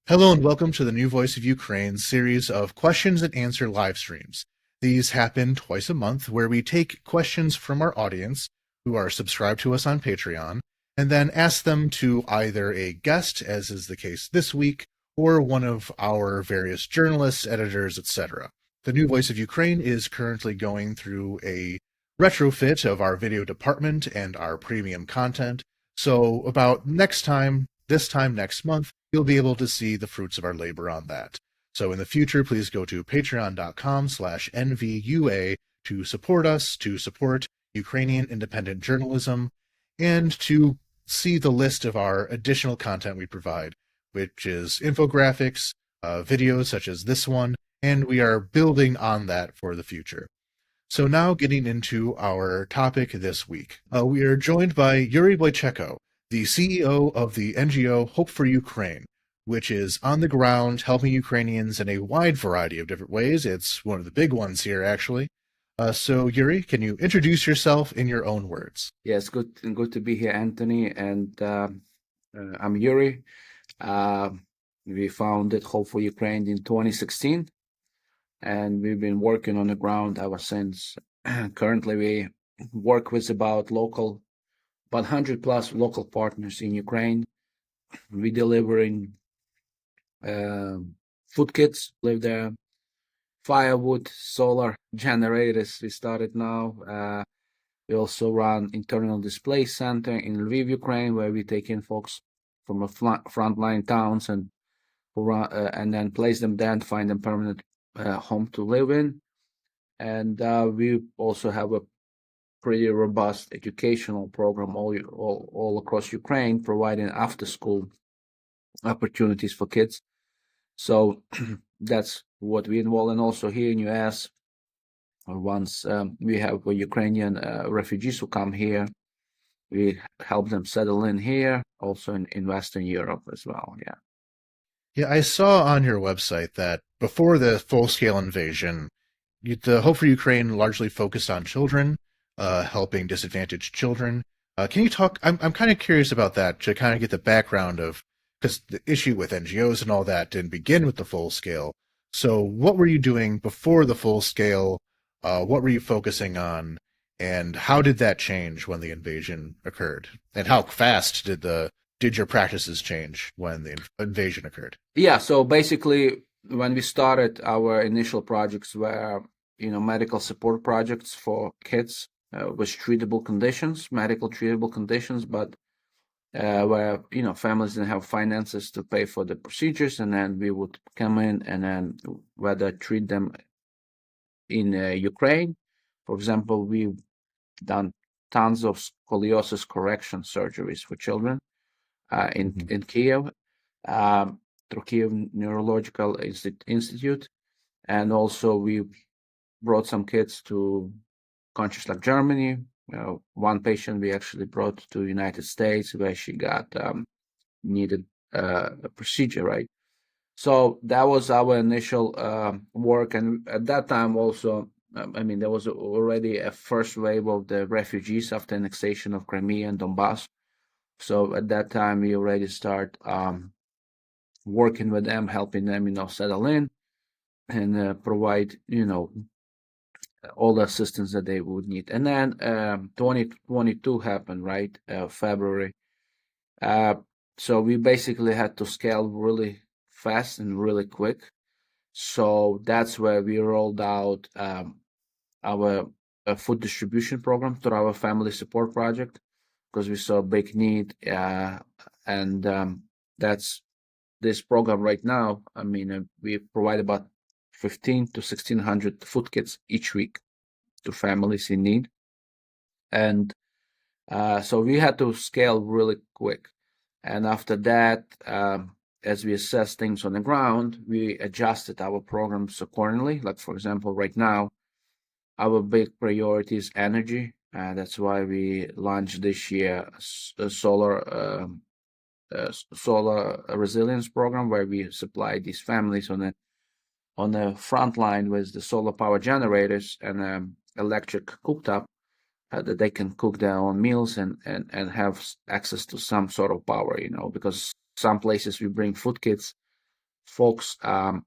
Hello and welcome to the New Voice of Ukraine series of questions and answer live streams. These happen twice a month where we take questions from our audience who are subscribed to us on Patreon and then ask them to either a guest, as is the case this week, or one of our various journalists, editors, etc. The New Voice of Ukraine is currently going through a retrofit of our video department and our premium content. So about this time next month, you'll be able to see the fruits of our labor on that. So in the future, please go to patreon.com/NVUA to support us, to support Ukrainian independent journalism, and to see the list of our additional content we provide, which is infographics, videos such as this one, and we are building on that for the future. So now getting into our topic this week. We are joined by Yuriy Boyechko, the CEO of the NGO Hope for Ukraine, which is on the ground helping Ukrainians in a wide variety of different ways. It's one of the big ones here, actually. So, Yuri, can you introduce yourself in your own words? Yes, good to be here, Anthony. And I'm Yuri. We founded Hope for Ukraine in 2016, and we've been working on the ground ever since. Currently, we work with about 100 plus local partners in Ukraine. We delivering food kits, live there, firewood, solar generators. We started now. We also run internal display center in Lviv, Ukraine, where we take in folks from the frontline towns and then place them there and find them permanent home to live in. And we also have a pretty robust educational program all across Ukraine, providing after-school opportunities for kids. So that's what we involve. And also here in US, once we have Ukrainian refugees who come here, we help them settle in here, also in Western Europe as well. Yeah. Yeah, I saw on your website that before the full-scale invasion, the Hope for Ukraine largely focused on children, helping disadvantaged children. Can you talk? I'm kind of curious about that to kind of get the background of, because the issue with NGOs and all that didn't begin with the full scale. So what were you doing before the full scale? What were you focusing on? And how did that change when the invasion occurred? And how fast did your practices change when the invasion occurred? Yeah, so basically when we started, our initial projects were, medical support projects for kids with treatable conditions, medical treatable conditions, but where families didn't have finances to pay for the procedures, and then we would come in and then whether treat them in Ukraine. For example, we've done tons of scoliosis correction surgeries for children in Kiev through Kiev Neurological Institute, and also we brought some kids to countries like Germany. One patient we actually brought to the United States where she got needed a procedure, right? So that was our initial work. And at that time also, there was already a first wave of the refugees after annexation of Crimea and Donbass. So at that time, we already start working with them, helping them, settle in and provide, all the assistance that they would need. And then 2022 happened, right? February. So we basically had to scale really fast and really quick. So that's where we rolled out our food distribution program through our family support project, because we saw a big need. And that's this program right now. We provide about 15 to 1,600 food kits each week to families in need. And so we had to scale really quick. And after that, as we assess things on the ground, we adjusted our programs accordingly. Like, for example, right now, our big priority is energy. That's why we launched this year a solar resilience program, where we supply these families on the front line with the solar power generators and electric cooktop that they can cook their own meals and have access to some sort of power, because some places we bring food kits folks don't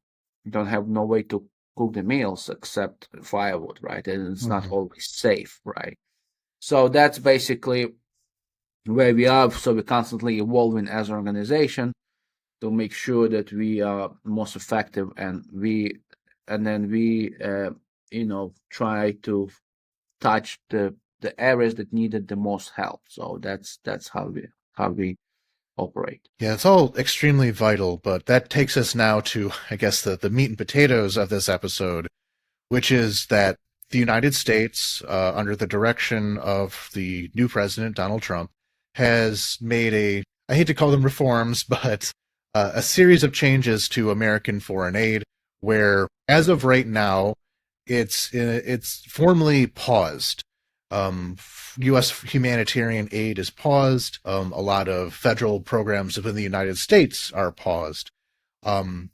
have no way to cook the meals except firewood, right? And it's not always safe, right? So that's basically where we are. So we're constantly evolving as an organization to make sure that we are most effective, and then we try to touch the areas that needed the most help. So that's how we operate. Yeah, it's all extremely vital, but that takes us now to, I guess, the meat and potatoes of this episode, which is that the United States, under the direction of the new president, Donald Trump, has made I hate to call them reforms, but a series of changes to American foreign aid, where, as of right now, it's formally paused. U.S. humanitarian aid is paused. A lot of federal programs within the United States are paused.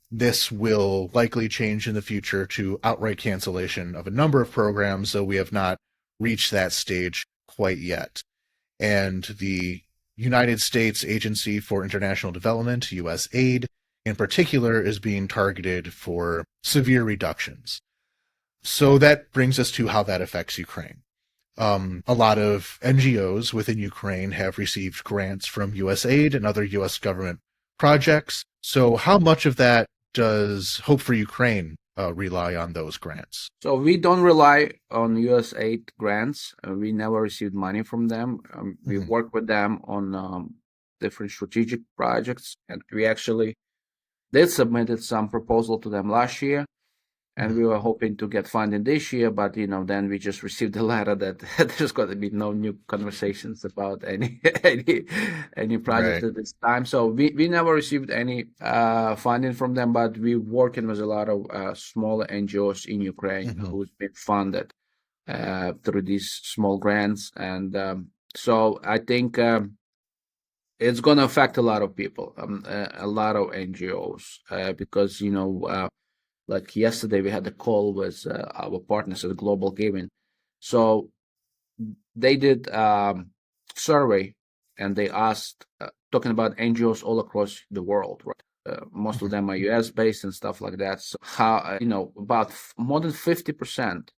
This will likely change in the future to outright cancellation of a number of programs, though we have not reached that stage quite yet. And the United States Agency for International Development, USAID, in particular, is being targeted for severe reductions. So that brings us to how that affects Ukraine. A lot of NGOs within Ukraine have received grants from USAID and other U.S. government projects. So how much of that does Hope for Ukraine rely on those grants? So we don't rely on USAID grants. We never received money from them. We work with them on different strategic projects, and we actually did submitted some proposal to them last year. And we were hoping to get funding this year, but then we just received a letter that there's going to be no new conversations about any project Right. at this time. So we never received any funding from them, but we're working with a lot of smaller NGOs in Ukraine who's been funded through these small grants, and so I think it's going to affect a lot of people, a lot of NGOs, because like yesterday, we had a call with our partners at Global Giving. So they did survey, and they asked, talking about NGOs all across the world, right? Most of them are US based and stuff like that. So how, about more than 50%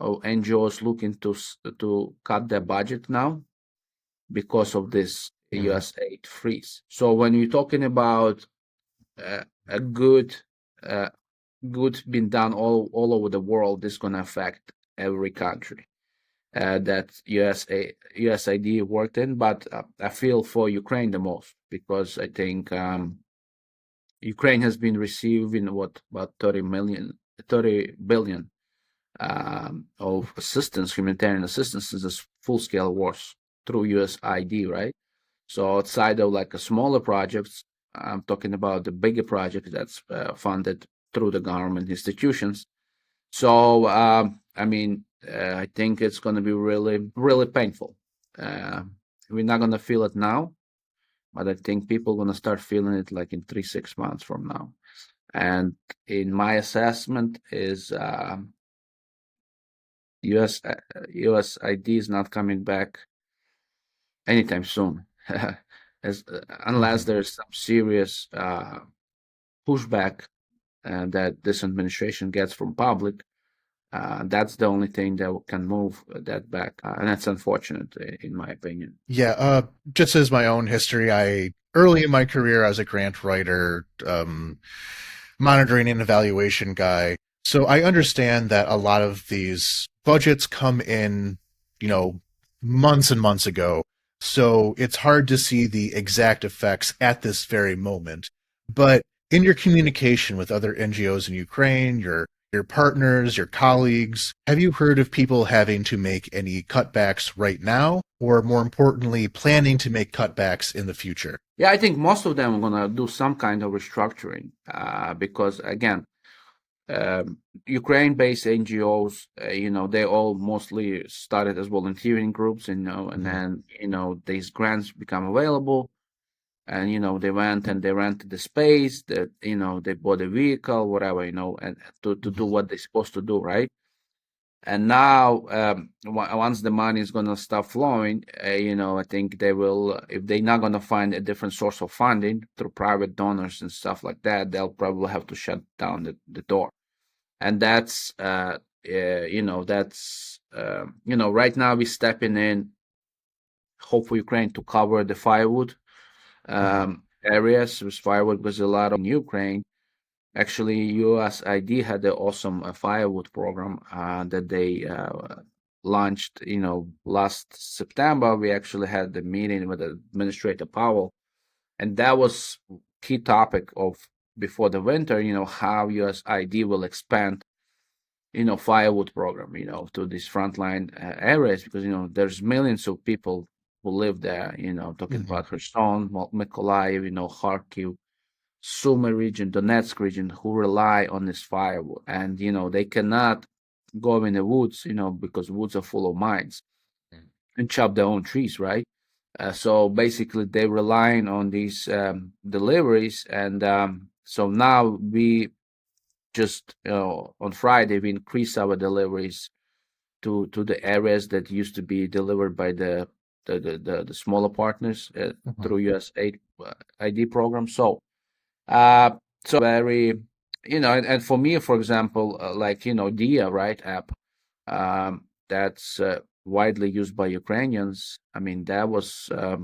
of NGOs looking to cut their budget now because of this US aid freeze. So when you're talking about a good being done all over the world, this is going to affect every country that USAID worked in. But I feel for Ukraine the most, because I think Ukraine has been receiving about 30 billion of assistance, humanitarian assistance, in this full-scale wars through USAID, right? So outside of like a smaller projects, I'm talking about the bigger project that's funded through the government institutions. So, I think it's going to be really, really painful. We're not going to feel it now, but I think people are going to start feeling it like in 3-6 months from now. And in my assessment is USAID is not coming back anytime soon, unless there's some serious pushback that this administration gets from public. That's the only thing that can move that back, and that's unfortunate, in my opinion. Yeah, just as my own history, early in my career as a grant writer, monitoring and evaluation guy, so I understand that a lot of these budgets come in, months and months ago. So it's hard to see the exact effects at this very moment. But in your communication with other NGOs in Ukraine, your partners, your colleagues, have you heard of people having to make any cutbacks right now, or more importantly, planning to make cutbacks in the future? Yeah, I think most of them are going to do some kind of restructuring, because, again, Ukraine-based NGOs, they all mostly started as volunteering groups, and then, these grants become available, and they went and they rented the space, that, they bought a vehicle, whatever, and to do what they're supposed to do, right? And now, once the money is going to start flowing, I think they will, if they're not going to find a different source of funding through private donors and stuff like that, they'll probably have to shut down the door. And that's, right now we're stepping in, hope for Ukraine to cover the firewood areas with firewood, because a lot of in Ukraine. Actually, USAID had an awesome firewood program that they launched. Last September, we actually had the meeting with Administrator Powell, and that was key topic of before the winter. How USAID will expand, firewood program, to these frontline areas, because there's millions of people who live there. Talking about Kherson, Mykolaiv, Kharkiv, Sumy region, Donetsk region, who rely on this firewood, and they cannot go in the woods, because woods are full of mines, and chop their own trees, right? So basically, they're relying on these deliveries, and so now we just on Friday we increased our deliveries to the areas that used to be delivered by the smaller partners through USAID ID program. So very, and for me, for example, like Dia, right, app, that's widely used by Ukrainians. I mean, that was a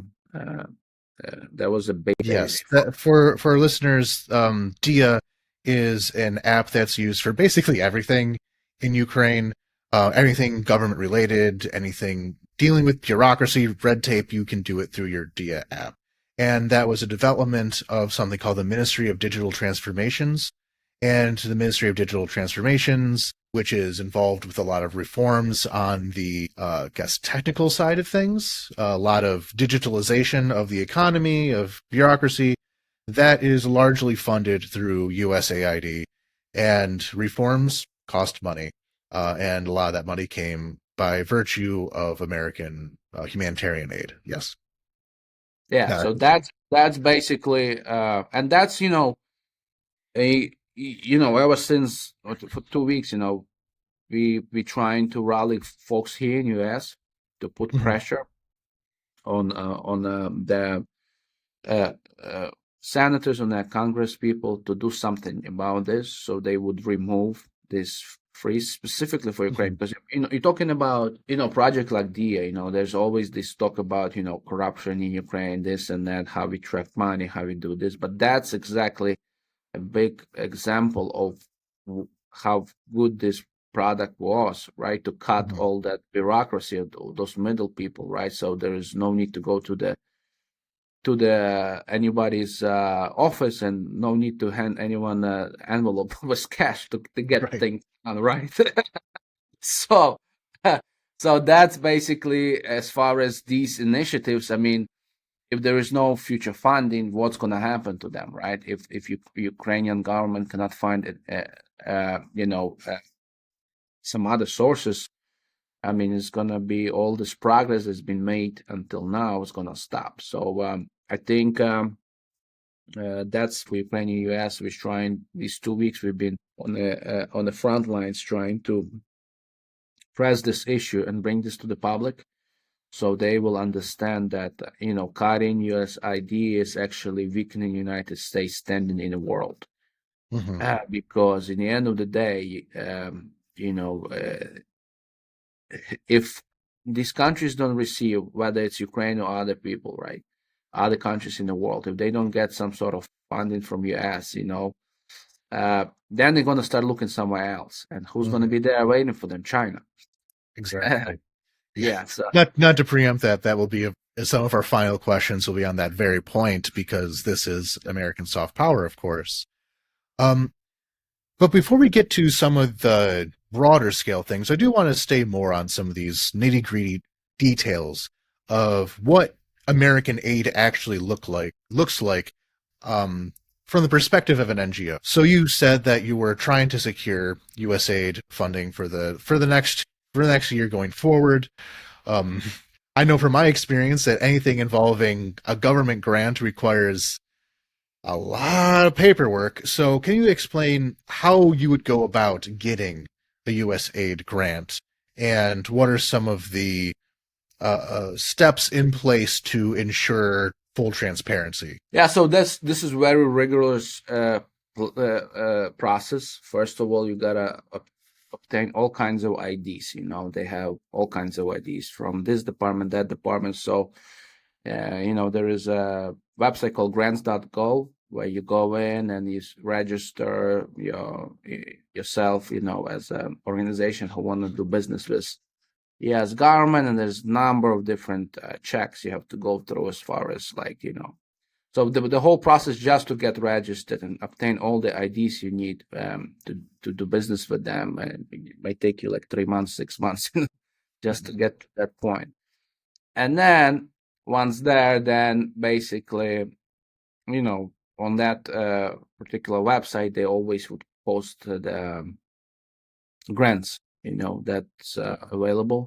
big Yes, for our listeners, Dia is an app that's used for basically everything in Ukraine, anything government related, anything dealing with bureaucracy, red tape. You can do it through your Dia app, and that was a development of something called the Ministry of Digital Transformations, and the Ministry of Digital Transformations, which is involved with a lot of reforms on the, technical side of things, a lot of digitalization of the economy, of bureaucracy, that is largely funded through USAID. And reforms cost money, and a lot of that money came by virtue of American humanitarian aid. Yes. Yeah. So that's basically, and that's ever since for 2 weeks, we trying to rally folks here in US to put pressure on the uh, uh, senators and the Congress people to do something about this, so they would remove this freeze specifically for Ukraine. Because you're talking about project like DA. There's always this talk about corruption in Ukraine, this and that, how we track money, how we do this. But that's exactly a big example of how good this product was, right? To cut all that bureaucracy of those middle people, right? So there is no need to go to the anybody's office, and no need to hand anyone an envelope with cash to get things done, right? So so that's basically as far as these initiatives. I mean, if there is no future funding, what's going to happen to them, right? If Ukrainian government cannot find some other sources, I mean, it's going to be all this progress that's been made until now is going to stop. So I think that's for Ukrainian US. We're trying these 2 weeks. We've been on the front lines trying to press this issue and bring this to the public, so they will understand that cutting USAID is actually weakening United States standing in the world. Because in the end of the day, if these countries don't receive, whether it's Ukraine or other people, right, other countries in the world, if they don't get some sort of funding from US, then they're going to start looking somewhere else. And who's going to be there waiting for them? China. Exactly. Yeah. So not to preempt that, that will be some of our final questions will be on that very point, because this is American soft power, of course. But before we get to some of the broader scale things, I do want to stay more on some of these nitty-gritty details of what American aid actually looks like from the perspective of an NGO. So you said that you were trying to secure USAID funding for the next year going forward. I know from my experience that anything involving a government grant requires a lot of paperwork. So can you explain how you would go about getting a USAID grant and what are some of the steps in place to ensure full transparency? Yeah, so this is very rigorous process. First of all, you gotta obtain all kinds of IDs. They have all kinds of IDs from this department, that department. So, there is a website called grants.gov where you go in and you register yourself, as an organization who want to do business with U.S. government, and there's a number of different checks you have to go through as far as so the whole process just to get registered and obtain all the IDs you need to do business with them, and it might take you like 3 months, 6 months just to get to that point. And then once there, then basically, on that particular website, they always would post the grants, that's available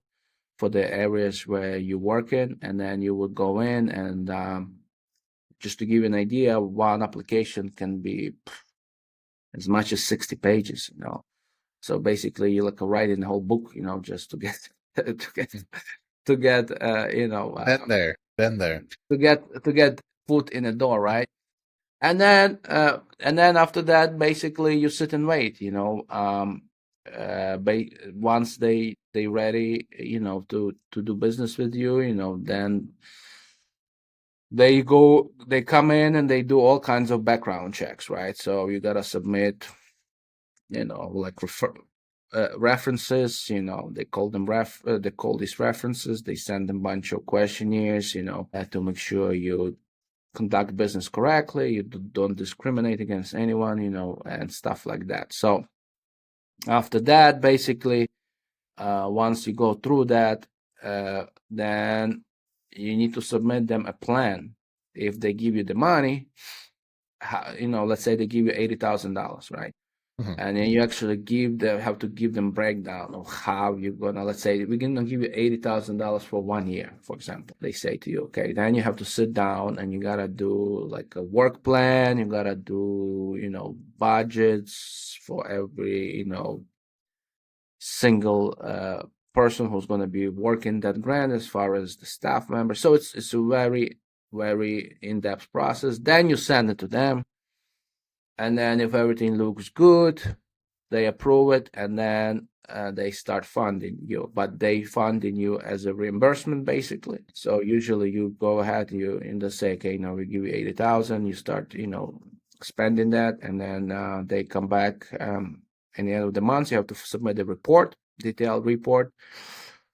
for the areas where you work in, and then you would go in and just to give you an idea, one application can be as much as 60 pages, So basically, you're like writing the whole book, just to get to get Been there. to get foot in the door, right? And then after that, basically, you sit and wait, once they ready, to do business with you, then they come in and they do all kinds of background checks, right? So you gotta submit, like references, they call them they call these references. They send them a bunch of questionnaires, to make sure you conduct business correctly, you don't discriminate against anyone, and stuff like that. So after that, basically, once you go through that, then you need to submit them a plan. If they give you the money, let's say they give you $80,000, right? Mm-hmm. And then you actually have to give them breakdown of how you're gonna, let's say we're gonna give you $80,000 for 1 year, for example. They say to you, okay, then you have to sit down and you gotta do like a work plan. You gotta do, budgets for every, single person who's going to be working that grant as far as the staff members. So it's a very, very in-depth process. Then you send it to them. And then if everything looks good, they approve it, and then they start funding you. But they funding you as a reimbursement, basically. So usually you go ahead, they say, okay, we give you 80,000. You start, spending that, and then they come back. At the end of the month, you have to submit a report, detailed report,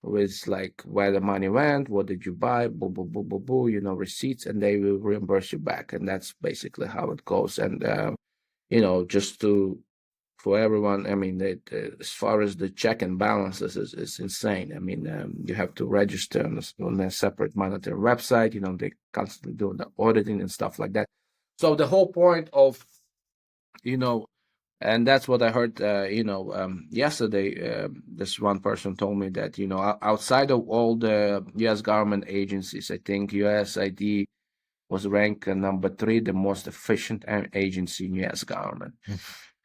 with like where the money went, what did you buy, boo, boo, boo, boo, boo, receipts, and they will reimburse you back. And that's basically how it goes. And, just for everyone, I mean, as far as the check and balances is insane. I mean, you have to register on a separate monetary website. They constantly do the auditing and stuff like that. So the whole point of, and that's what I heard, yesterday. This one person told me that, outside of all the U.S. government agencies, I think USAID was ranked number 3, the most efficient agency in U.S. government.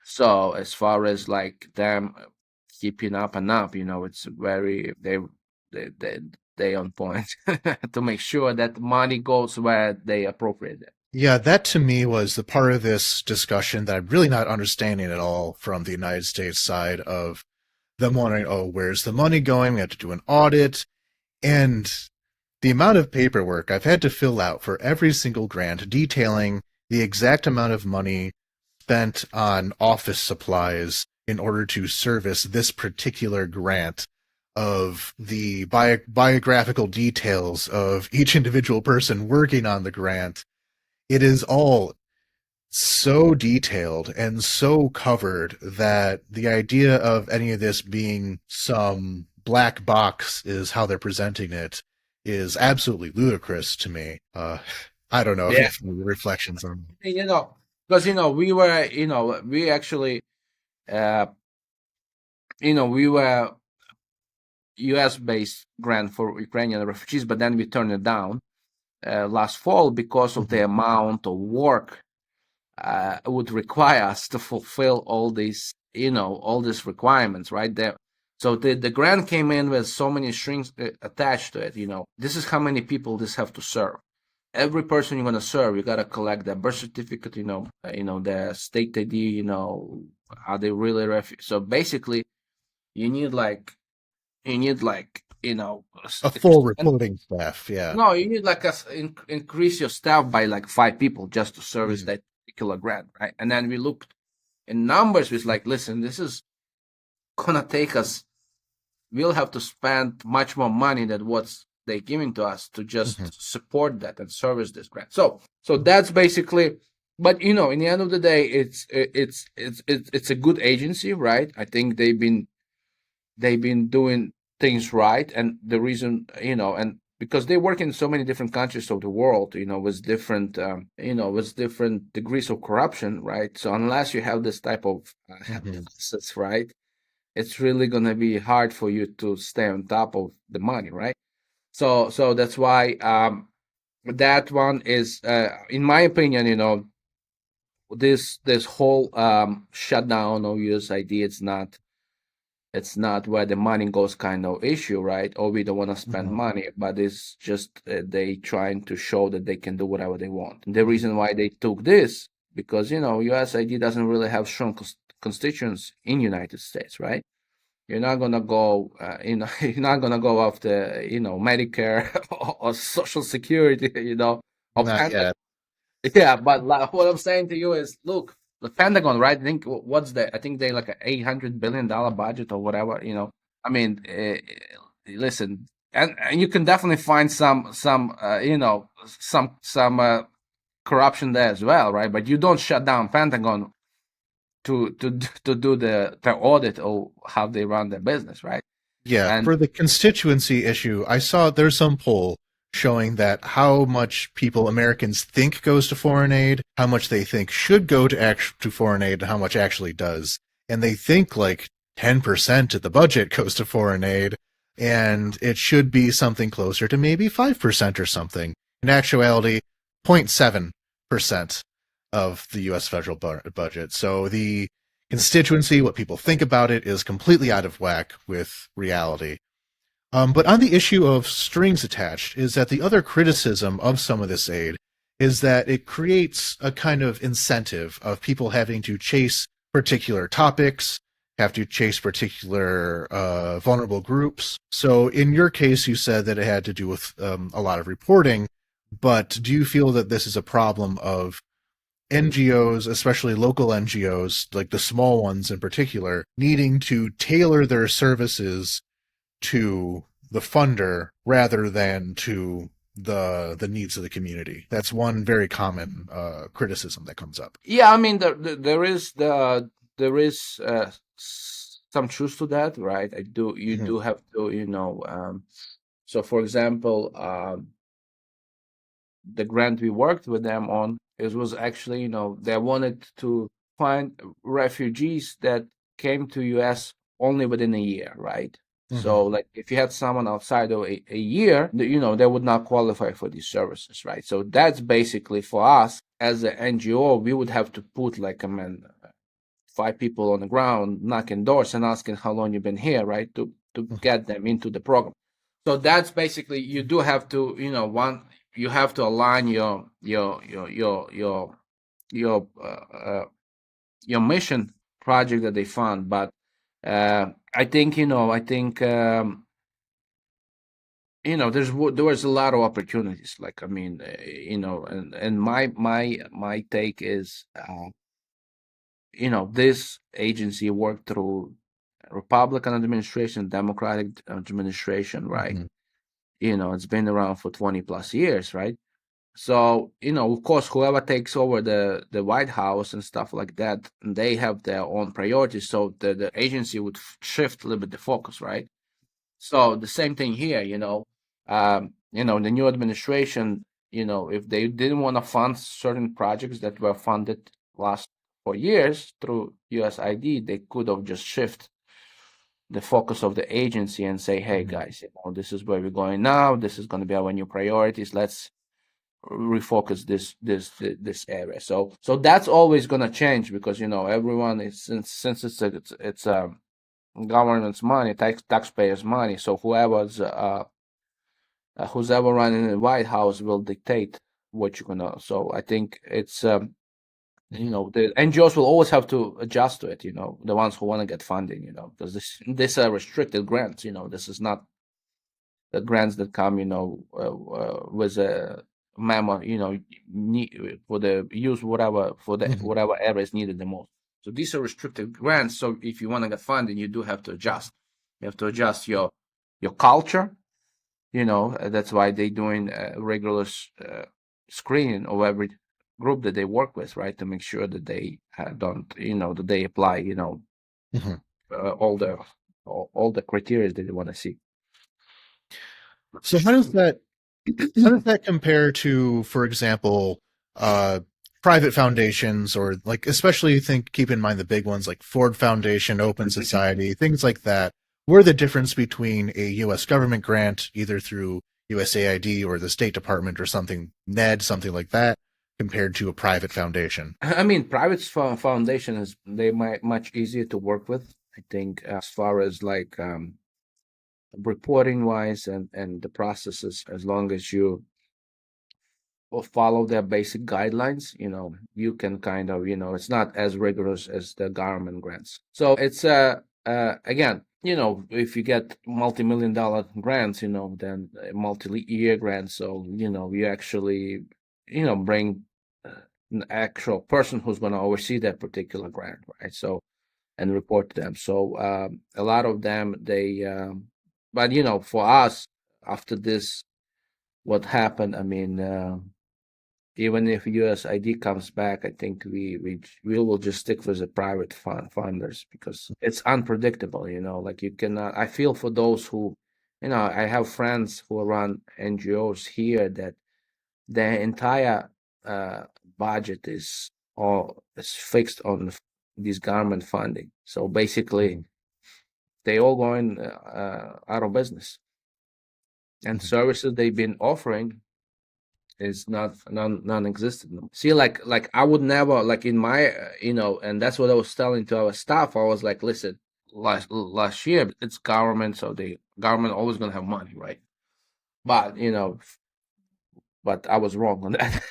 So as far as like them keeping up and up, it's very, they on point to make sure that money goes where they appropriate it. Yeah, that to me was the part of this discussion that I'm really not understanding at all from the United States side of them wondering, oh, where's the money going? We have to do an audit. And the amount of paperwork I've had to fill out for every single grant detailing the exact amount of money spent on office supplies in order to service this particular grant, of the biographical details of each individual person working on the grant. It is all so detailed and so covered that the idea of any of this being some black box is how they're presenting it is absolutely ludicrous to me. I don't know if you have any reflections on that. Because, we were, we actually, we were US-based grant for Ukrainian refugees, but then we turned it down last fall because of the amount of work would require us to fulfill all these, all these requirements, right? So the grant came in with so many strings attached to it. This is how many people this have to serve. Every person you're gonna serve, you gotta collect their birth certificate. Their state ID. Are they really So basically, you need like A full reporting staff, yeah. no, you need like increase your staff by like 5 people just to service Mm. that particular grant, right? And then we looked in numbers. We was like, listen, this is gonna take us. We'll have to spend much more money than what's they giving to us to just Mhm. support that and service this grant. So that's basically. But in the end of the day, it's a good agency, right? I think they've been doing things right, and the reason, and because they work in so many different countries of the world, with different degrees of corruption, right? So unless you have this type of Mhm. assets, right, it's really gonna be hard for you to stay on top of the money, right? So that's why that one is, in my opinion, this whole shutdown of USAID, it's not where the money goes kind of issue, right? Or we don't want to spend Mhm. money, but it's just they trying to show that they can do whatever they want. And the Mhm. reason why they took this, because USAID doesn't really have strong constituents in United States, right? You're not gonna go, you're not gonna go after, Medicare or Social Security, or Not yet. yeah, but like, what I'm saying to you is, look, the Pentagon, right? I think they like a $800 billion budget or whatever. I mean, listen, and you can definitely find some corruption there as well, right? But you don't shut down Pentagon to do the audit or how they run their business, right? Yeah, And for the constituency issue, I saw there's some poll showing that how much people Americans think goes to foreign aid, how much they think should go to foreign aid, and how much actually does. And they think like 10% of the budget goes to foreign aid, and it should be something closer to maybe 5% or something. In actuality, 0.7% of the US federal budget. So the constituency, what people think about it, is completely out of whack with reality. But on the issue of strings attached, is that the other criticism of some of this aid is that it creates a kind of incentive of people having to chase particular topics, have to chase particular vulnerable groups. So in your case, you said that it had to do with a lot of reporting, but do you feel that this is a problem of NGOs, especially local NGOs, like the small ones in particular, needing to tailor their services to the funder rather than to the needs of the community? That's one very common criticism that comes up. yeah, I mean, there is some truth to that, right? You Mhm. do have to, so for example, the grant we worked with them on, it was actually, they wanted to find refugees that came to US only within a year, right? Mhm. So like if you had someone outside of a year, they would not qualify for these services, right? So that's basically for us as an NGO, we would have to put like, 5 people on the ground knocking doors and asking how long you've been here, right? To get them into the program. So that's basically, you do have to, you have to align your mission project that they fund. But I think there was a lot of opportunities. Like, I mean, and my take is, this agency worked through Republican administration, Democratic administration, right? Mhm. It's been around for 20 plus years, right? So, of course, whoever takes over the White House and stuff like that, they have their own priorities. So the agency would shift a little bit the focus, right? So the same thing here, the new administration, if they didn't want to fund certain projects that were funded last 4 years through USAID, they could have just shift the focus of the agency and say, hey Mhm. guys, this is where we're going now. This is going to be our new priorities. Let's refocus this area. So that's always going to change, because everyone is, since it's a government's money, taxpayers' money. So who's ever running the White House will dictate what you're gonna. So I think it's the NGOs will always have to adjust to it. The ones who want to get funding. Because this are restricted grants. This is not the grants that come. With a memo. For the use whatever whatever area is needed the most. So these are restricted grants. So if you want to get funding, you do have to adjust. You have to adjust your culture. That's why they doing regular screening of every group that they work with, right? To make sure that they don't, that they apply, Mhm. all the criteria that they want to see. So how does that compare to, for example, uh, private foundations, or like, especially keep in mind the big ones like Ford Foundation, Open Society, things like that? Where the difference between a U.S. government grant, either through USAID or the State Department or something, NED, something like that, compared to a private foundation? I mean, private foundation they might much easier to work with. I think as far as like reporting wise and the processes, as long as you or follow their basic guidelines, you can kind of, it's not as rigorous as the government grants. So it's again, if you get multi-million-dollar grants, then multi-year grants, so you actually, bring an actual person who's going to oversee that particular grant, right? So and report to them. So a lot of them but for us after this, what happened? I mean. Even if USID comes back, I think we will just stick with the private funders because it's unpredictable. Like you cannot. I feel for those who, I have friends who run NGOs here that their entire budget is fixed on this government funding. So basically, they all going out of business, and services they've been offering is not non-existent. See, like I would never like in my and that's what I was telling to our staff. I was like, listen, last year it's government, so the government always gonna have money, right? But but I was wrong on that.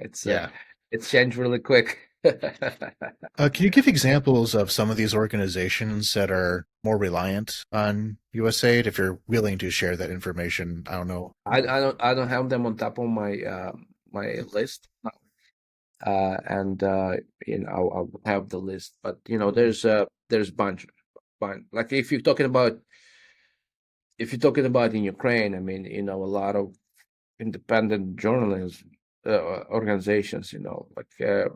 it's Yeah. it's changed really quick. Can you give examples of some of these organizations that are more reliant on USAID? If you're willing to share that information, I don't know. I don't have them on top of my list. And I'll have the list, but there's bunch. Like if you're talking about in Ukraine, I mean, a lot of independent journalists, organizations, like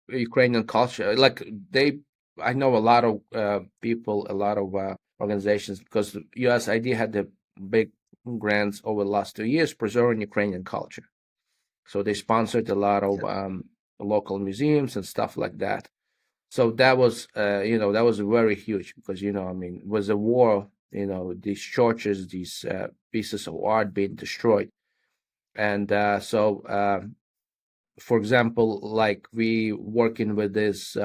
Ukrainian culture, like I know a lot of people, a lot of organizations, because USID had the big grants over the last 2 years preserving Ukrainian culture. So they sponsored a lot of local museums and stuff like that. So that was, that was very huge because, I mean, it was a war, these churches, these pieces of art being destroyed. And for example, like we working with this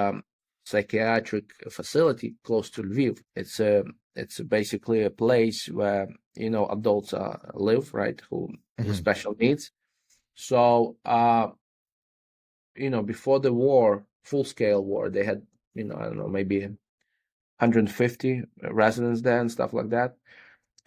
psychiatric facility close to Lviv. It's basically a place where, adults live, right, who with special needs. So, before the war, full-scale war, they had, I don't know, maybe 150 residents there and stuff like that.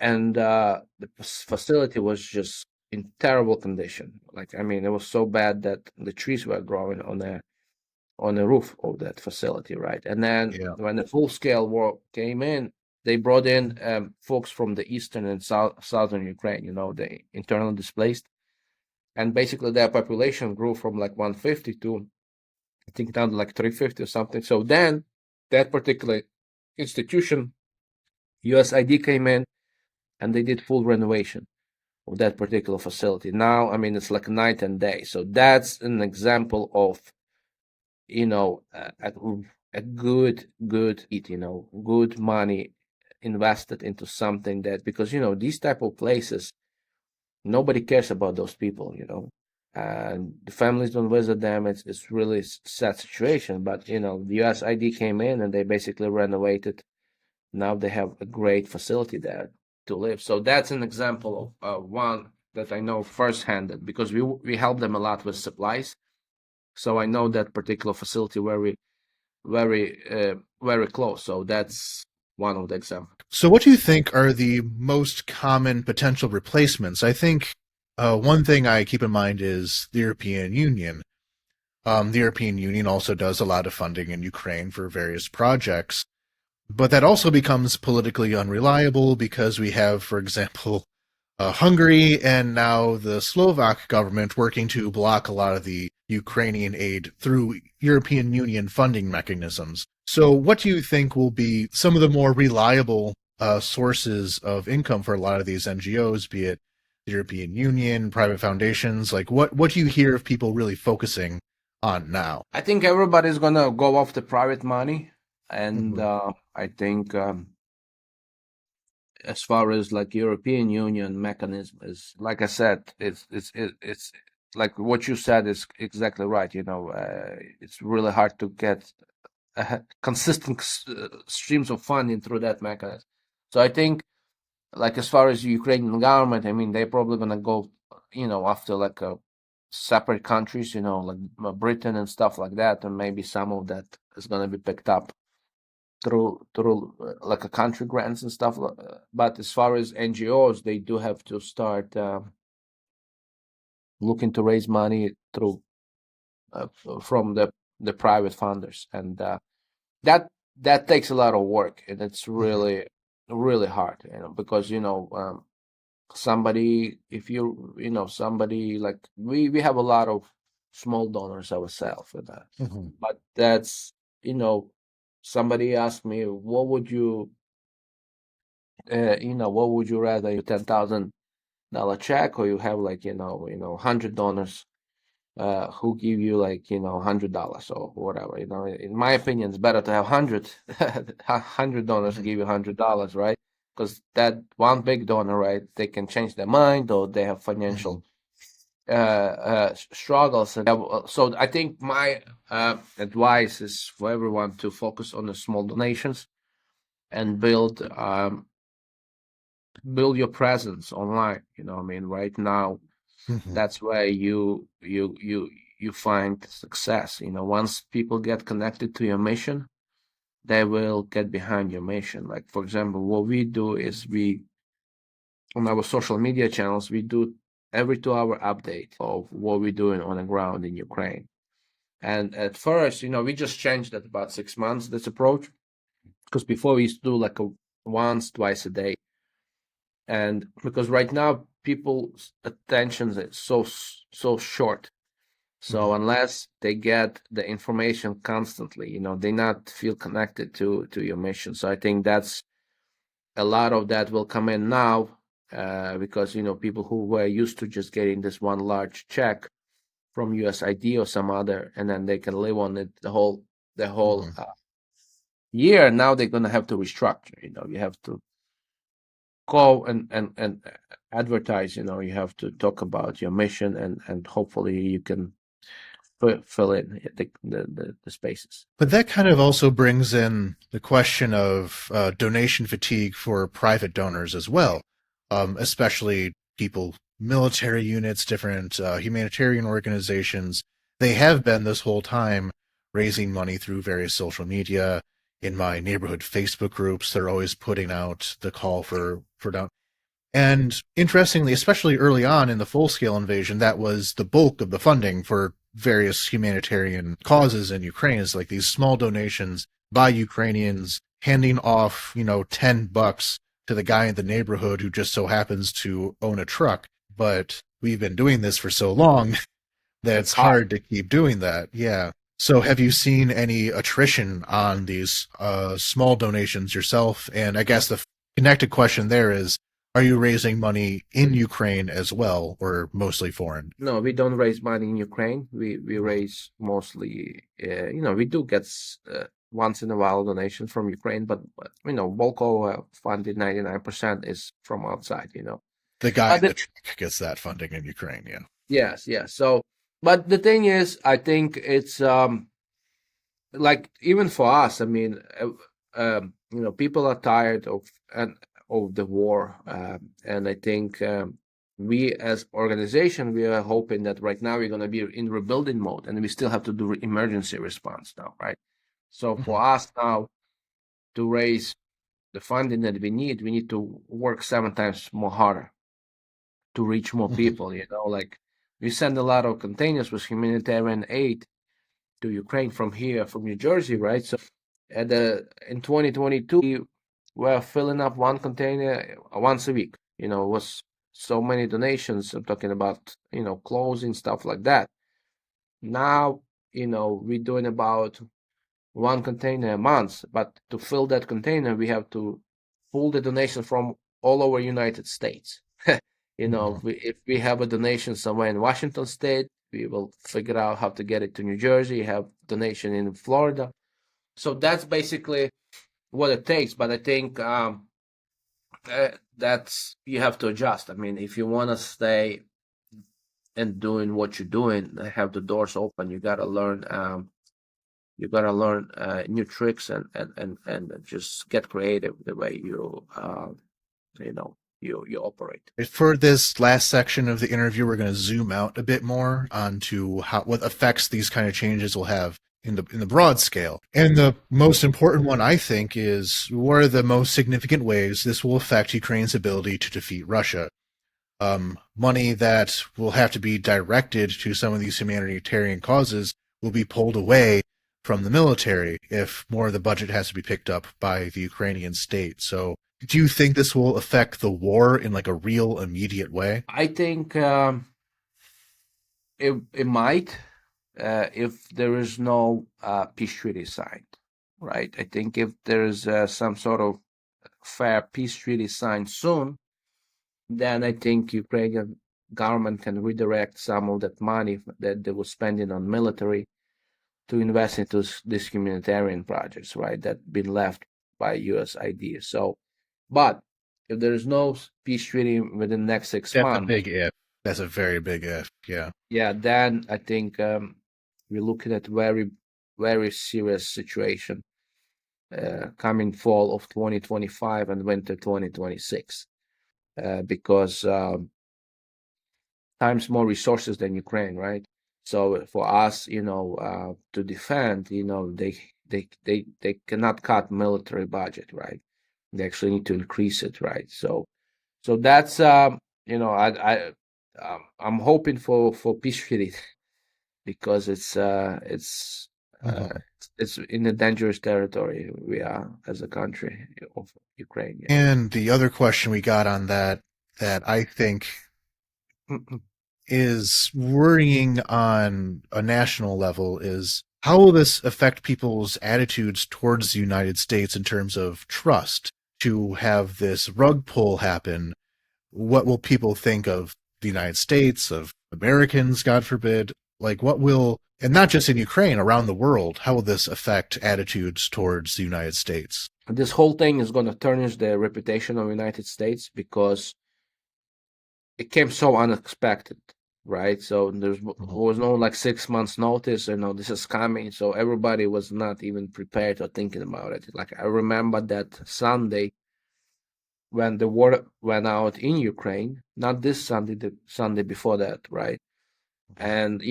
And the facility was just in terrible condition. Like, I mean, it was so bad that the trees were growing on the roof of that facility, right? And then Yeah. when the full-scale war came in, they brought in folks from the eastern and southern Ukraine, the internally displaced. And basically their population grew from like 150 to I think down to like 350 or something. So then that particular institution, USID came in and they did full renovation of that particular facility. Now, I mean, it's like night and day. So that's an example of, a good, good money invested into something that, because, these type of places, nobody cares about those people, and the families don't visit them. It's really sad situation. But the USAID came in and they basically renovated. Now they have a great facility there to live. So that's an example of one that I know firsthand because we help them a lot with supplies. So I know that particular facility very, very, very close. So that's one of the examples. So, what do you think are the most common potential replacements? I think one thing I keep in mind is the European Union. The European Union also does a lot of funding in Ukraine for various projects, but that also becomes politically unreliable because we have, for example, Hungary and now the Slovak government working to block a lot of the Ukrainian aid through European Union funding mechanisms. So, what do you think will be some of the more reliable sources of income for a lot of these NGOs, be it the European Union, private foundations? Like, what do you hear of people really focusing on now? I think everybody's gonna go off the private money, and Mhm. I think as far as like European Union mechanism is, like I said, it's like what you said is exactly right. It's really hard to get consistent streams of funding through that mechanism. So I think, like as far as the Ukrainian government, I mean, they're probably gonna go, after like a separate countries, like Britain and stuff like that, and maybe some of that is gonna be picked up through like a country grants and stuff. But as far as NGOs, they do have to start looking to raise money through from the private funders, and that that takes a lot of work, and it's Mhm. really really hard, because somebody if somebody like we have a lot of small donors ourselves, Mhm. but that's you know somebody asked me what would you rather, $10,000 check, or you have like 100 donors who give you like $100 or whatever. In my opinion, it's better to have 100 donors give you $100, right? Because that one big donor, right, they can change their mind, or they have Mhm. financial struggles. And so I think my advice is for everyone to focus on the small donations and build your presence online. I mean, right now, Mhm. that's where you find success. Once people get connected to your mission, they will get behind your mission. Like, for example, what we do is we on our social media channels, we do every 2 hour update of what we're doing on the ground in Ukraine. And at first, we just changed that about 6 months, this approach, because before we used to do like a once, twice a day. And because right now people's attention is so short. So Mhm. unless they get the information constantly, they not feel connected to your mission. So I think that's a lot of that will come in now, because people who were used to just getting this one large check from USAID or some other, and then they can live on it the whole Mhm. year. Now they're gonna have to restructure. You have to go and advertise. You have to talk about your mission, and hopefully you can fill in the spaces. But that kind of also brings in the question of donation fatigue for private donors as well, especially people, military units, different humanitarian organizations. They have been this whole time raising money through various social media. In my neighborhood Facebook groups, they're always putting out the call for don. And interestingly, especially early on in the full scale invasion, that was the bulk of the funding for various humanitarian causes in Ukraine, is like these small donations by Ukrainians handing off, $10 to the guy in the neighborhood who just so happens to own a truck. But we've been doing this for so long that It's it's hard. hard to keep doing that. Yeah. So have you seen any attrition on these small donations yourself? And I guess the connected question there is, are you raising money in Ukraine as well, or mostly foreign? No, we don't raise money in Ukraine. We Mhm. raise mostly, we do get once in a while donations from Ukraine, but bulk of funded 99% is from outside. The guy But in the truck gets that funding in Ukraine, yeah. Yes, yes. So, but the thing is, I think it's like even for us. I mean, people are tired of the war, and I think we as organization we are hoping that right now we're going to be in rebuilding mode, and we still have to do emergency response now, right? So for Mhm. us now to raise the funding that we need to work 7 times more harder to reach more Mhm. people. Like we send a lot of containers with humanitarian aid to Ukraine from here, from New Jersey, right? So in 2022, we were filling up one container once a week. It was so many donations. I'm talking about, clothing, stuff like that. Now, we're doing about one container a month, but to fill that container, we have to pull the donation from all over United States. Mhm. If we have a donation somewhere in Washington State, we will figure out how to get it to New Jersey, have donation in Florida. So that's basically what it takes. But I think that's you have to adjust. I mean, if you want to stay and doing what you're doing, have the doors open, you gotta learn new tricks and just get creative the way you operate. For this last section of the interview, we're going to zoom out a bit more onto what effects these kind of changes will have in the broad scale. And the most important one, I think, is what are the most significant ways this will affect Ukraine's ability to defeat Russia. Money that will have to be directed to some of these humanitarian causes will be pulled away from the military if more of the budget has to be picked up by the Ukrainian state. So, do you think this will affect the war in like a real immediate way? I think it might if there is no peace treaty signed, right? I think if there's some sort of fair peace treaty signed soon, then I think Ukrainian government can redirect some of that money that they were spending on military to invest into these humanitarian projects, right? That been left by USAID. So, but if there is no peace treaty within the next six That's a months, big if. That's a very big if. Yeah. yeah, then I think we're looking at very, very serious situation coming fall of 2025 and winter 2026 because times more resources than Ukraine, right? So for us, to defend, they cannot cut military budget, right? They actually need to increase it, right? So that's I'm hoping for peace treaty because uh, Mhm. it's in a dangerous territory we are as a country of Ukraine. Yeah. And the other question we got on that I think is worrying on a national level is how will this affect people's attitudes towards the United States in terms of trust? To have this rug pull happen, what will people think of the United States, of Americans, God forbid? Like, what will, and not just in Ukraine, around the world, how will this affect attitudes towards the United States? This whole thing is going to tarnish the reputation of the United States because it came so unexpected, right? So there Mhm. was no like 6 months notice, this is coming. So everybody was not even prepared or thinking about it. Like I remember that Sunday when the war went out in Ukraine, not this Sunday, the Sunday before that, right? And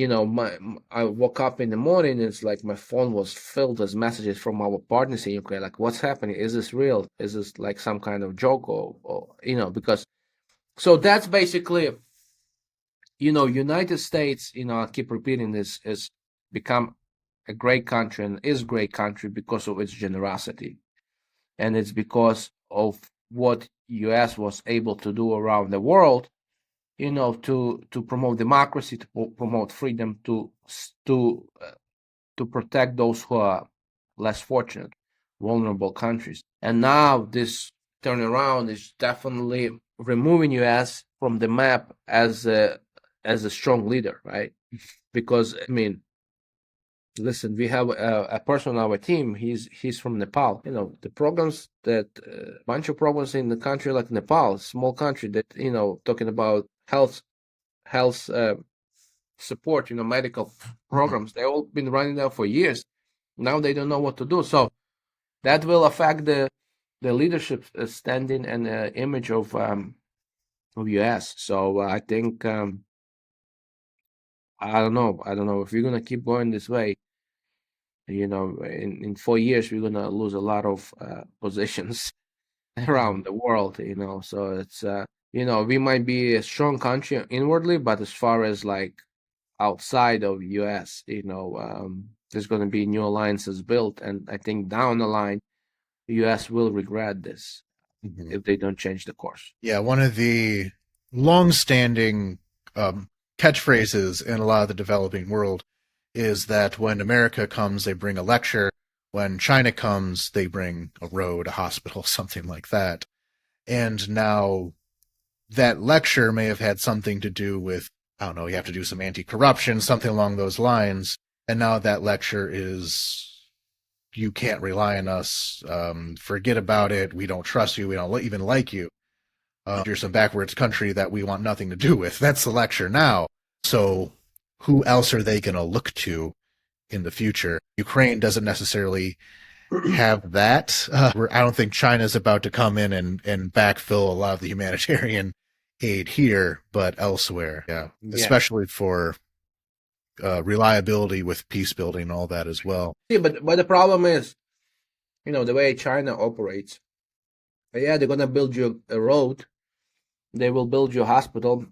I woke up in the morning. It's like my phone was filled with messages from our partners in Ukraine. Like, what's happening? Is this real? Is this like some kind of joke or because so that's basically United States, I keep repeating this, is become a great country and is great country because of its generosity. And it's because of what US was able to do around the world, to promote democracy, to promote freedom, to protect those who are less fortunate, vulnerable countries. And now this turnaround is definitely removing US from the map as a strong leader, right? Because I mean, listen, we have a person on our team. He's from Nepal. The programs that bunch of programs in the country like Nepal, small country that talking about health support, medical programs. They've all been running there for years. Now they don't know what to do. So that will affect the leadership standing and image of US. So I think I don't know. If we're gonna keep going this way. In 4 years we're gonna lose a lot of positions around the world. So it's we might be a strong country inwardly, but as far as like outside of US, there's going to be new alliances built, and I think down the line US will regret this if they don't change the course. Yeah, one of the long-standing catchphrases in a lot of the developing world is that when America comes, they bring a lecture. When China comes, they bring a road, a hospital, something like that. And now that lecture may have had something to do with, I don't know, you have to do some anti-corruption, something along those lines. And now that lecture is, you can't rely on us. Forget about it. We don't trust you. We don't even like you. You're some backwards country that we want nothing to do with. That's the lecture now. So who else are they going to look to in the future? Ukraine doesn't necessarily have that. I don't think China's about to come in and backfill a lot of the humanitarian aid here, but elsewhere. Yeah. Especially for reliability with peace building and all that as well. Yeah, but the problem is, the way China operates. Yeah, they're gonna build you a road. They will build you a hospital,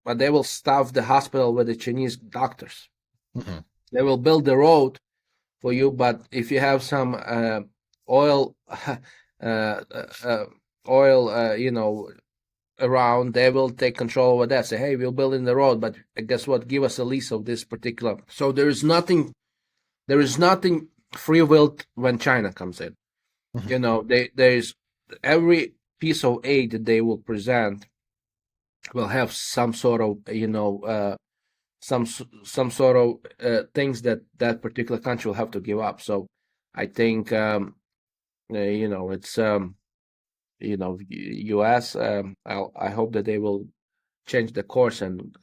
but they will stuff the hospital with the Chinese doctors. Mm-hmm. They will build the road for you, but if you have some oil, around, they will take control over that. Say, hey, we'll build in the road, but guess what? Give us a lease of this particular. So there is nothing free will when China comes in. Mm-hmm. There's every piece of aid that they will present will have some sort of some sort of things that particular country will have to give up. So I think it's US. I hope that they will change the course and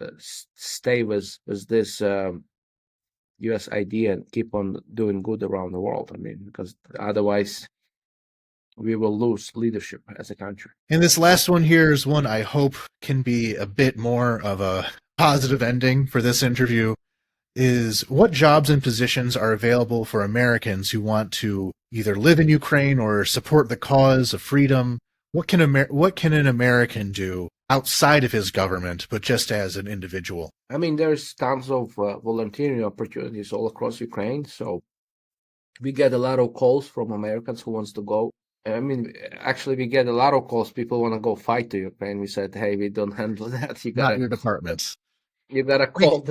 stay with this US idea and keep on doing good around the world. I mean, because otherwise we will lose leadership as a country. And this last one here is one I hope can be a bit more of a positive ending for this interview. Is what jobs and positions are available for Americans who want to either live in Ukraine or support the cause of freedom? What can an American do outside of his government, but just as an individual? I mean, there's tons of volunteering opportunities all across Ukraine. So we get a lot of calls from Americans who wants to go. I mean, actually, we get a lot of calls. People want to go fight to Ukraine. We said, hey, we don't handle that. You got not your departments. You gotta call.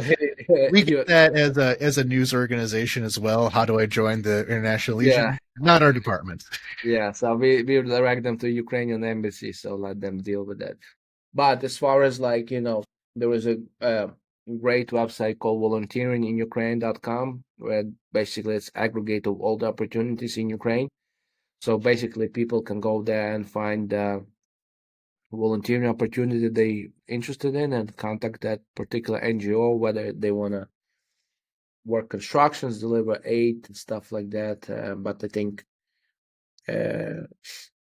We get that as a news organization as well. How do I join the International Legion? Yeah. Not our department. Yeah, so we direct them to Ukrainian embassy, so let them deal with that. But as far as there was a great website called volunteeringinukraine.com, where basically it's aggregate of all the opportunities in Ukraine. So basically people can go there and find volunteering opportunity they interested in and contact that particular NGO, whether they want to work constructions, deliver aid and stuff like that. But I think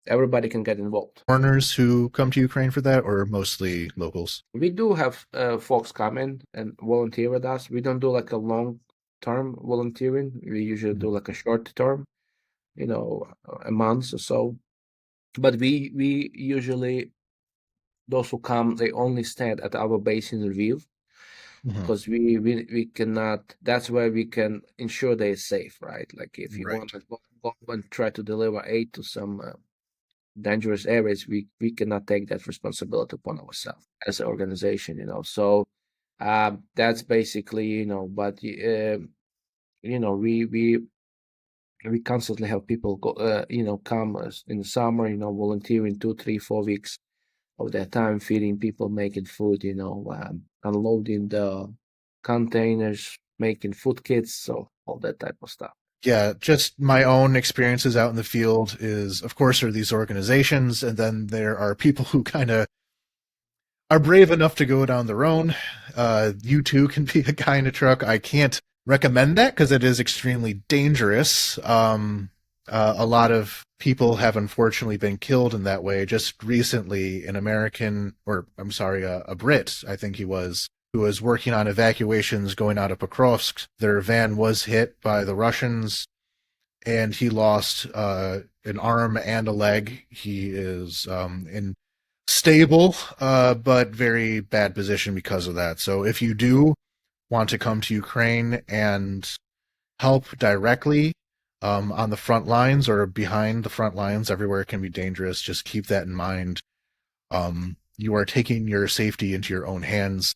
everybody can get involved. Foreigners who come to Ukraine for that, or mostly locals? We do have folks come in and volunteer with us. We don't do like a long-term volunteering. We usually do like a short-term, a month or so. But we usually, those who come, they only stay at our base in Lviv, because we cannot. That's where we can ensure they're safe, right? Like if you want to go and try to deliver aid to some dangerous areas, we cannot take that responsibility upon ourselves as an organization, So that's basically, But we constantly have people go, come in the summer, volunteering 2, 3, 4 weeks of their time, feeding people, making food, unloading the containers, making food kits, so all that type of stuff. Yeah, just my own experiences out in the field is, of course, there are these organizations, and then there are people who kind of are brave enough to go down their own, you too can be a guy in a truck. I can't recommend that because it is extremely dangerous. A lot of people have unfortunately been killed in that way. Just recently, an American, or I'm sorry, a Brit, I think he was, who was working on evacuations going out of Pokrovsk. Their van was hit by the Russians, and he lost an arm and a leg. He is in stable, but very bad position because of that. So if you do want to come to Ukraine and help directly on the front lines or behind the front lines, everywhere it can be dangerous. Just keep that in mind. You are taking your safety into your own hands,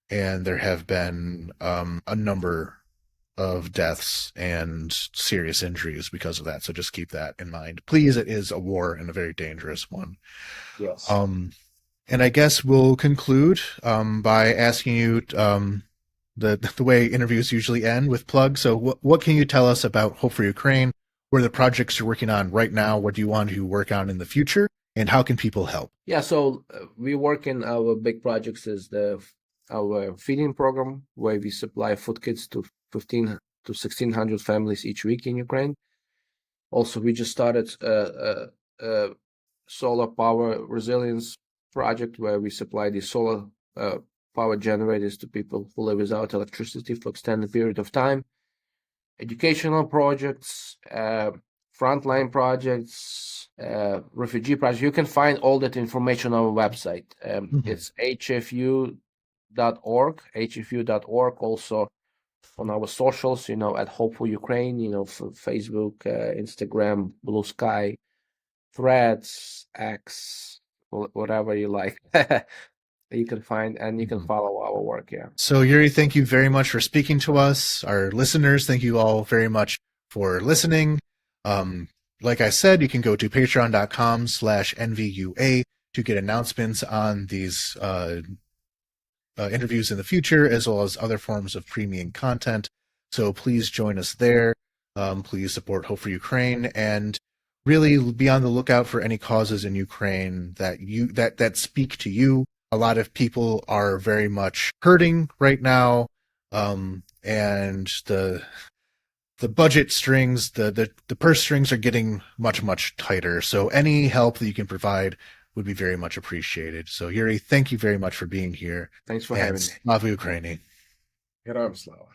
and there have been a number of deaths and serious injuries because of that. So just keep that in mind. Please, it is a war and a very dangerous one. Yes. And I guess we'll conclude by asking you the way interviews usually end with plugs. So what can you tell us about Hope for Ukraine? What are the projects you're working on right now? What do you want to work on in the future? And how can people help? Yeah, so we work in our big projects is our feeding program where we supply food kits to 15 to 1,600 families each week in Ukraine. Also, we just started a solar power resilience project where we supply the solar power generators to people who live without electricity for extended period of time. Educational projects, frontline projects, refugee projects. You can find all that information on our website. It's hfu.org, also on our socials, at Hope for Ukraine, for Facebook, Instagram, Blue Sky, Threads, X, whatever you like. You can find and you can follow our work. Yeah. So Yuri, thank you very much for speaking to us. Our listeners, thank you all very much for listening. Like I said, you can go to patreon.com/NVUA to get announcements on these interviews in the future, as well as other forms of premium content. So please join us there. Please support Hope for Ukraine, and really be on the lookout for any causes in Ukraine that speak to you. A lot of people are very much hurting right now, and the budget strings, the purse strings are getting much tighter. So any help that you can provide would be very much appreciated. So Yuri, thank you very much for being here. Thanks for having me. Slava Ukraini. Героям слава.